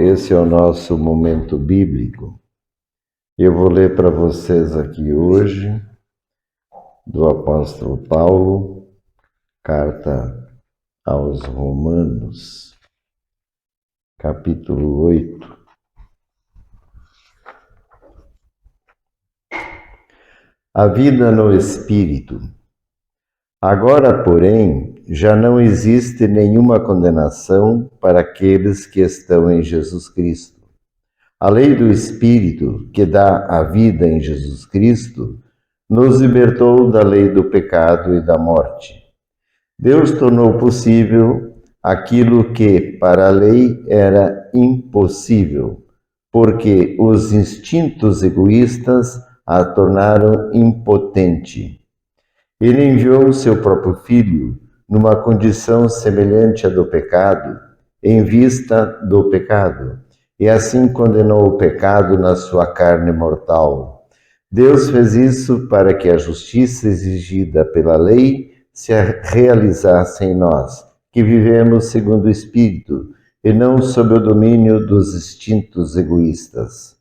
esse é o nosso momento bíblico. Eu vou ler para vocês aqui hoje, do apóstolo Paulo, carta aos Romanos, capítulo 8. A vida no Espírito. Agora, porém, já não existe nenhuma condenação para aqueles que estão em Jesus Cristo. A lei do Espírito, que dá a vida em Jesus Cristo, nos libertou da lei do pecado e da morte. Deus tornou possível aquilo que para a lei era impossível, porque os instintos egoístas a tornaram impotente. Ele enviou o seu próprio Filho numa condição semelhante à do pecado, em vista do pecado, e assim condenou o pecado na sua carne mortal. Deus fez isso para que a justiça exigida pela lei se realizasse em nós, que vivemos segundo o Espírito, e não sob o domínio dos instintos egoístas.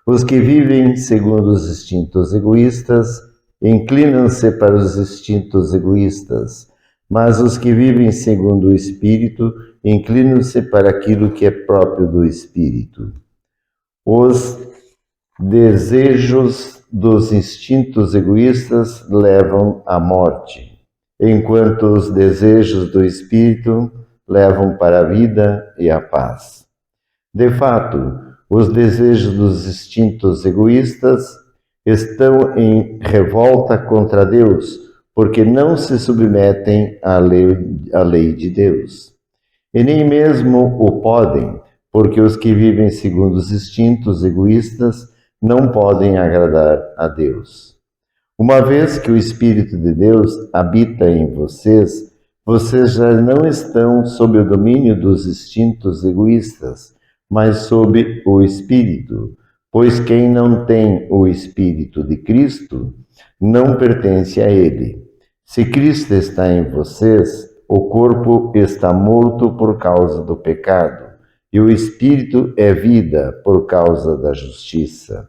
Os que vivem segundo os instintos egoístas inclinam-se para os instintos egoístas, mas os que vivem segundo o Espírito inclinam-se para aquilo que é próprio do Espírito. Os desejos dos instintos egoístas levam à morte, enquanto os desejos do Espírito levam para a vida e a paz. De fato, os desejos dos instintos egoístas estão em revolta contra Deus, porque não se submetem à lei de Deus. E nem mesmo o podem, porque os que vivem segundo os instintos egoístas não podem agradar a Deus. Uma vez que o Espírito de Deus habita em vocês, vocês já não estão sob o domínio dos instintos egoístas, mas sob o Espírito. Pois quem não tem o Espírito de Cristo não pertence a Ele. Se Cristo está em vocês, o corpo está morto por causa do pecado, e o Espírito é vida por causa da justiça.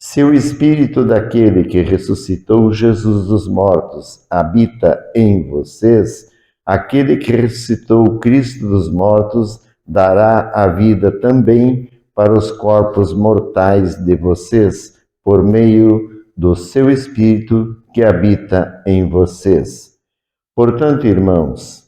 Se o Espírito daquele que ressuscitou Jesus dos mortos habita em vocês, aquele que ressuscitou Cristo dos mortos dará a vida também para os corpos mortais de vocês, por meio do seu Espírito que habita em vocês. Portanto, irmãos,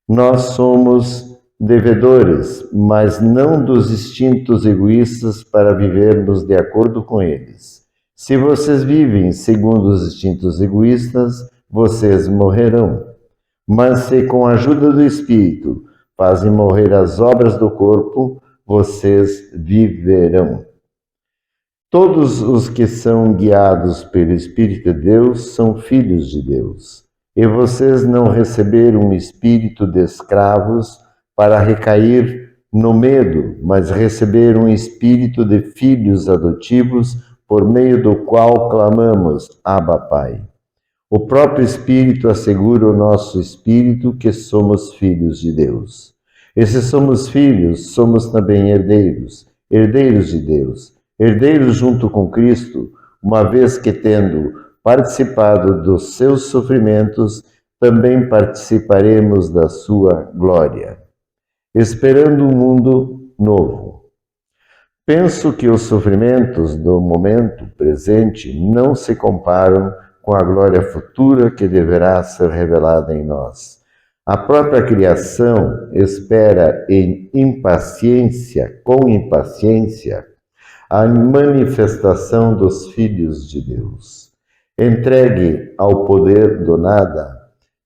nós somos devedores, mas não dos instintos egoístas para vivermos de acordo com eles. Se vocês vivem segundo os instintos egoístas, vocês morrerão. Mas se com a ajuda do Espírito fazem morrer as obras do corpo, vocês viverão. Todos os que são guiados pelo Espírito de Deus são filhos de Deus. E vocês não receberam um espírito de escravos para recair no medo, mas receberam um espírito de filhos adotivos, por meio do qual clamamos, Abba, Pai. O próprio Espírito assegura o nosso espírito que somos filhos de Deus. E se somos filhos, somos também herdeiros, herdeiros de Deus, herdeiros junto com Cristo, uma vez que, tendo participado dos seus sofrimentos, também participaremos da sua glória. Esperando um mundo novo. Penso que os sofrimentos do momento presente não se comparam com a glória futura que deverá ser revelada em nós. A própria criação espera com impaciência, a manifestação dos filhos de Deus. Entregue ao poder do nada,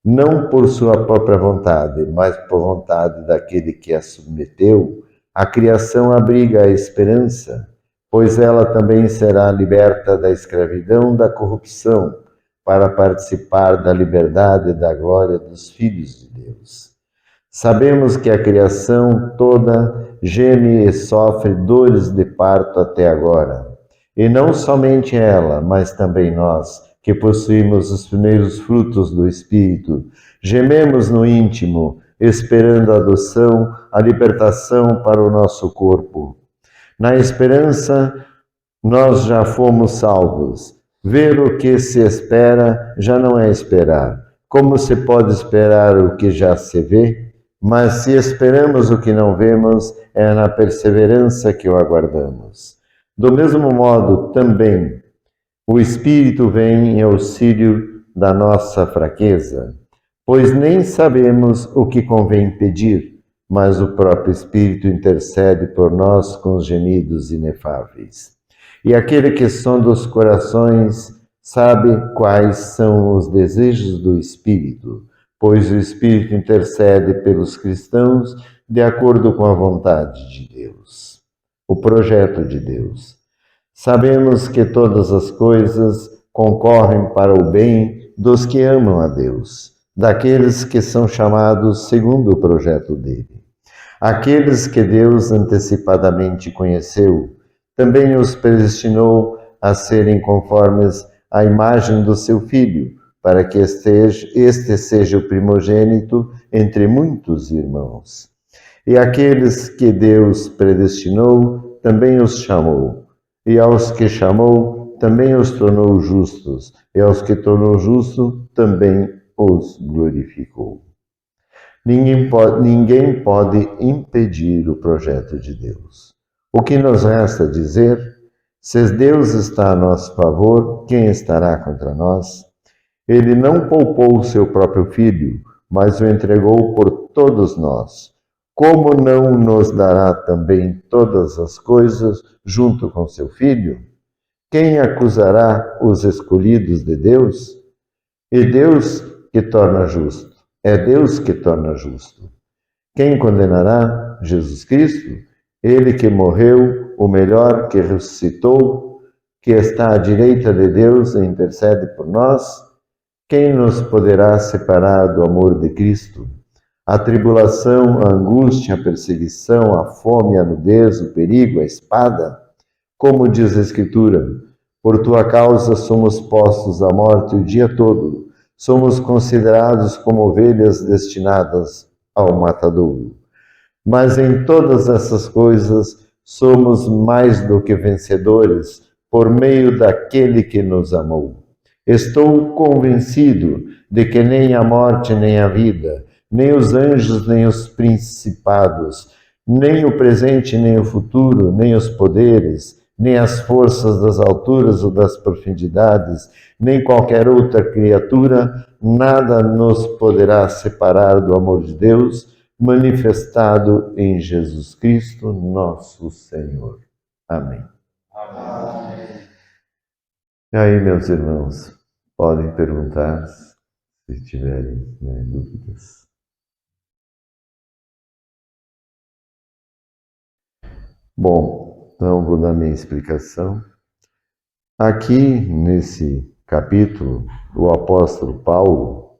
não por sua própria vontade, mas por vontade daquele que a submeteu, a criação abriga a esperança, pois ela também será liberta da escravidão da corrupção, para participar da liberdade e da glória dos filhos de Deus. Sabemos que a criação toda geme e sofre dores de parto até agora. E não somente ela, mas também nós, que possuímos os primeiros frutos do Espírito, gememos no íntimo, esperando a adoção, a libertação para o nosso corpo. Na esperança, nós já fomos salvos. Ver o que se espera já não é esperar. Como se pode esperar o que já se vê? Mas se esperamos o que não vemos, é na perseverança que o aguardamos. Do mesmo modo, também, o Espírito vem em auxílio da nossa fraqueza, pois nem sabemos o que convém pedir, mas o próprio Espírito intercede por nós com os gemidos inefáveis. E aquele que sonda os corações sabe quais são os desejos do Espírito, pois o Espírito intercede pelos cristãos de acordo com a vontade de Deus, o projeto de Deus. Sabemos que todas as coisas concorrem para o bem dos que amam a Deus, daqueles que são chamados segundo o projeto dele. Aqueles que Deus antecipadamente conheceu, também os predestinou a serem conformes à imagem do seu Filho, para que este seja o primogênito entre muitos irmãos. E aqueles que Deus predestinou, também os chamou. E aos que chamou, também os tornou justos. E aos que tornou justos, também os glorificou. Ninguém pode impedir o projeto de Deus. O que nos resta dizer? Se Deus está a nosso favor, quem estará contra nós? Ele não poupou o seu próprio Filho, mas o entregou por todos nós. Como não nos dará também todas as coisas junto com seu Filho? Quem acusará os escolhidos de Deus? É Deus que torna justo. É Deus que torna justo. Quem condenará? Jesus Cristo, ele que morreu, o melhor, que ressuscitou, que está à direita de Deus e intercede por nós. Quem nos poderá separar do amor de Cristo? A tribulação, a angústia, a perseguição, a fome, a nudez, o perigo, a espada? Como diz a Escritura, por tua causa somos postos à morte o dia todo, somos considerados como ovelhas destinadas ao matadouro. Mas em todas essas coisas somos mais do que vencedores por meio daquele que nos amou. Estou convencido de que nem a morte, nem a vida, nem os anjos, nem os principados, nem o presente, nem o futuro, nem os poderes, nem as forças das alturas ou das profundidades, nem qualquer outra criatura, nada nos poderá separar do amor de Deus, manifestado em Jesus Cristo, nosso Senhor. Amém. Amém. E aí, meus irmãos, podem perguntar se tiverem dúvidas. Bom, então vou dar minha explicação. Aqui, nesse capítulo, o apóstolo Paulo,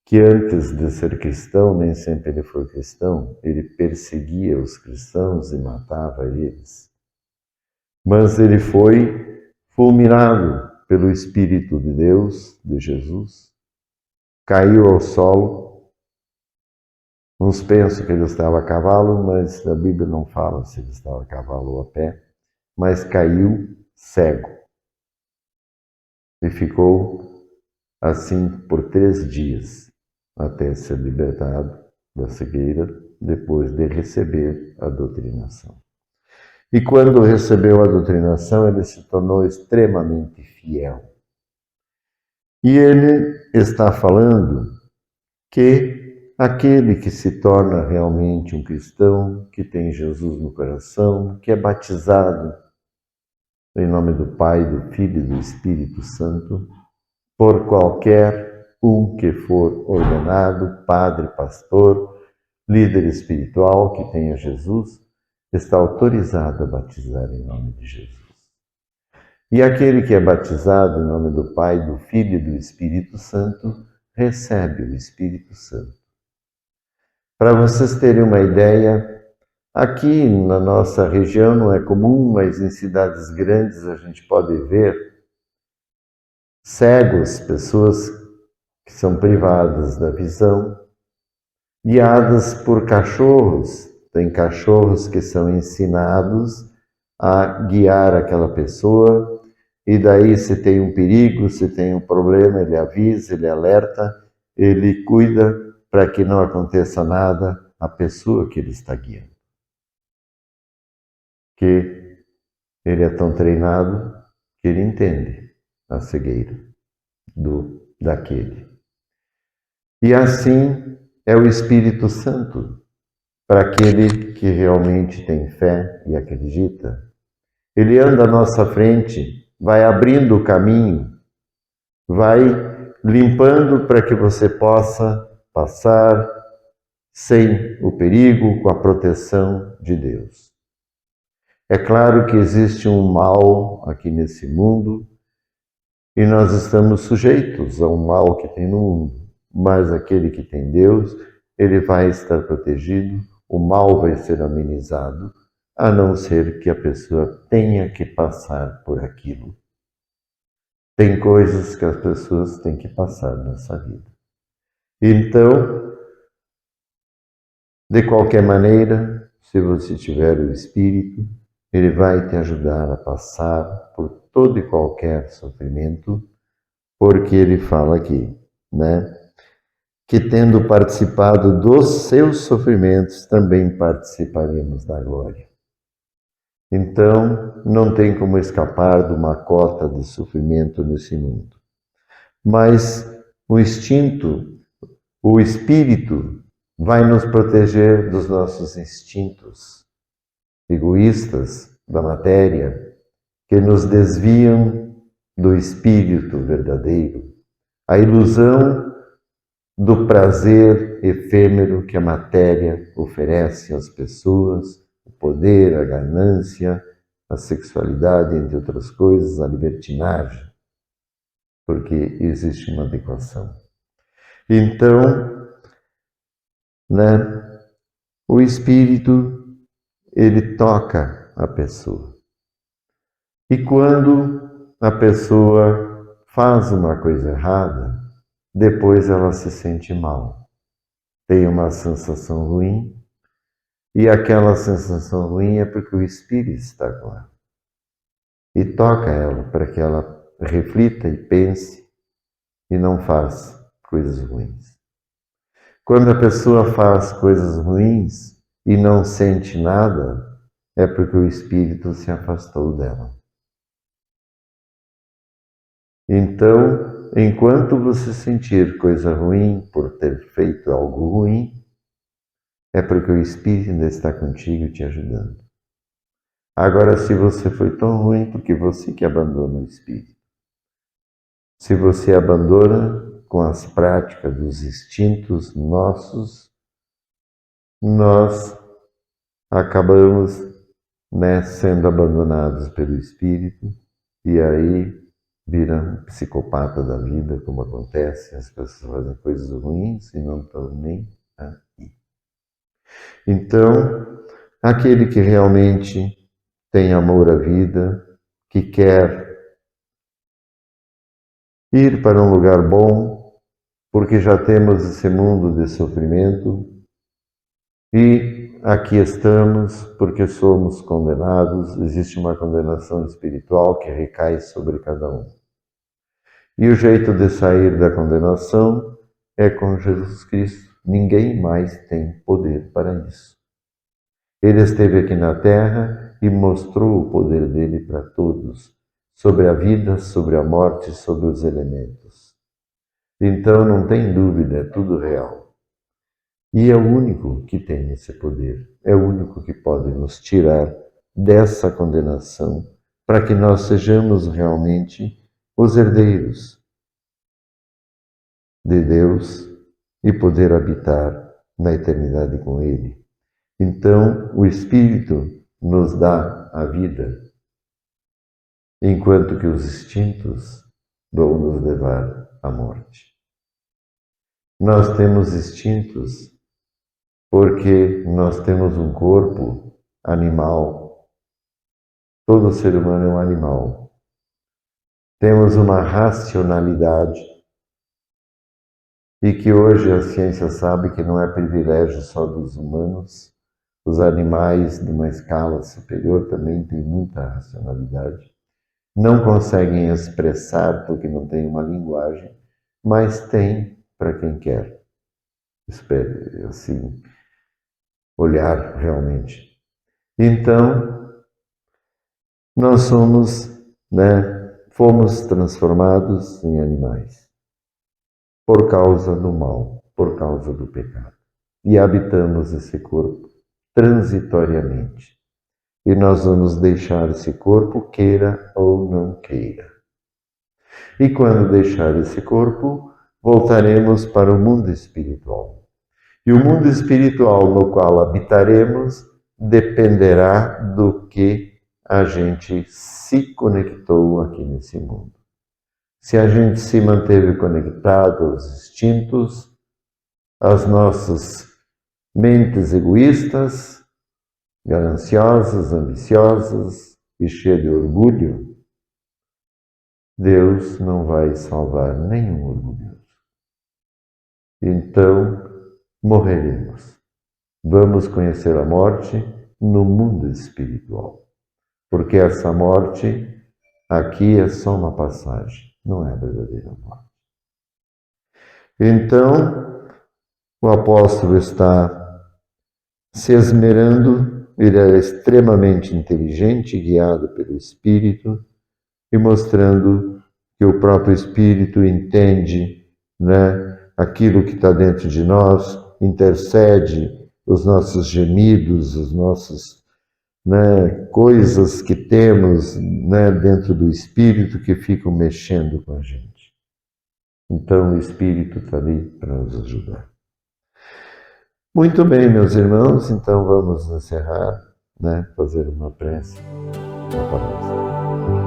que antes de ser cristão, nem sempre ele foi cristão, ele perseguia os cristãos e matava eles. Mas ele foi fulminado pelo Espírito de Deus, de Jesus, caiu ao solo. Uns pensam que ele estava a cavalo, mas a Bíblia não fala se ele estava a cavalo ou a pé, mas caiu cego. E ficou assim por 3 dias, até ser libertado da cegueira, depois de receber a doutrinação. E quando recebeu a doutrinação, ele se tornou extremamente fiel. E ele está falando que aquele que se torna realmente um cristão, que tem Jesus no coração, que é batizado em nome do Pai, do Filho e do Espírito Santo, por qualquer um que for ordenado, padre, pastor, líder espiritual que tenha Jesus, está autorizado a batizar em nome de Jesus. E aquele que é batizado em nome do Pai, do Filho e do Espírito Santo, recebe o Espírito Santo. Para vocês terem uma ideia, aqui na nossa região não é comum, mas em cidades grandes a gente pode ver cegos, pessoas que são privadas da visão, guiadas por cachorros. Tem cachorros que são ensinados a guiar aquela pessoa, e daí se tem um perigo, se tem um problema, ele avisa, ele alerta, ele cuida para que não aconteça nada à pessoa que ele está guiando. Que ele é tão treinado que ele entende a cegueira daquele. E assim é o Espírito Santo para aquele que realmente tem fé e acredita. Ele anda à nossa frente, vai abrindo o caminho, vai limpando para que você possa passar sem o perigo, com a proteção de Deus. É claro que existe um mal aqui nesse mundo e nós estamos sujeitos ao mal que tem no mundo, mas aquele que tem Deus, ele vai estar protegido, o mal vai ser amenizado, a não ser que a pessoa tenha que passar por aquilo. Tem coisas que as pessoas têm que passar nessa vida. Então, de qualquer maneira, se você tiver o Espírito, ele vai te ajudar a passar por todo e qualquer sofrimento, porque ele fala aqui, né? Que tendo participado dos seus sofrimentos, também participaremos da glória. Então, não tem como escapar de uma cota de sofrimento nesse mundo. Mas o instinto, o espírito, vai nos proteger dos nossos instintos egoístas da matéria, que nos desviam do espírito verdadeiro, a ilusão do prazer efêmero que a matéria oferece às pessoas, o poder, a ganância, a sexualidade, entre outras coisas, a libertinagem, porque existe uma adequação. Então, né, o Espírito, ele toca a pessoa. E quando a pessoa faz uma coisa errada, depois ela se sente mal. Tem uma sensação ruim, e aquela sensação ruim é porque o Espírito está com ela. E toca ela para que ela reflita e pense e não faça coisas ruins. Quando a pessoa faz coisas ruins e não sente nada, é porque o Espírito se afastou dela. Então, enquanto você sentir coisa ruim por ter feito algo ruim, é porque o Espírito ainda está contigo te ajudando. Agora, se você foi tão ruim, porque você que abandona o Espírito. Se você abandona com as práticas dos instintos nossos, nós acabamos, né, sendo abandonados pelo Espírito e aí vira um psicopata da vida, como acontece, as pessoas fazem coisas ruins e não estão nem aí. Então, aquele que realmente tem amor à vida, que quer ir para um lugar bom, porque já temos esse mundo de sofrimento e aqui estamos porque somos condenados, existe uma condenação espiritual que recai sobre cada um. E o jeito de sair da condenação é com Jesus Cristo. Ninguém mais tem poder para isso. Ele esteve aqui na terra e mostrou o poder dele para todos, sobre a vida, sobre a morte, sobre os elementos. Então não tem dúvida, é tudo real. E é o único que tem esse poder, é o único que pode nos tirar dessa condenação, para que nós sejamos realmente os herdeiros de Deus e poder habitar na eternidade com Ele. Então, o Espírito nos dá a vida, enquanto que os instintos vão nos levar à morte. Nós temos instintos porque nós temos um corpo animal. Todo ser humano é um animal. Temos uma racionalidade e que hoje a ciência sabe que não é privilégio só dos humanos, os animais de uma escala superior também têm muita racionalidade, não conseguem expressar porque não têm uma linguagem, mas tem para quem quer. Espere, assim, olhar realmente. Então, nós fomos transformados em animais por causa do mal, por causa do pecado. E habitamos esse corpo transitoriamente. E nós vamos deixar esse corpo, queira ou não queira. E quando deixar esse corpo, voltaremos para o mundo espiritual. E o mundo espiritual no qual habitaremos dependerá do que a gente se conectou aqui nesse mundo. Se a gente se manteve conectado aos instintos, às nossas mentes egoístas, gananciosas, ambiciosas e cheias de orgulho, Deus não vai salvar nenhum orgulhoso. Então, morreremos. Vamos conhecer a morte no mundo espiritual. Porque essa morte aqui é só uma passagem, não é a verdadeira morte. Então, o apóstolo está se esmerando, ele é extremamente inteligente, guiado pelo Espírito, e mostrando que o próprio Espírito entende, aquilo que está dentro de nós, intercede os nossos gemidos, os nossos coisas que temos dentro do Espírito que ficam mexendo com a gente. Então o Espírito está ali para nos ajudar. Muito bem, meus irmãos, então vamos encerrar, fazer uma prece. Uma palavra.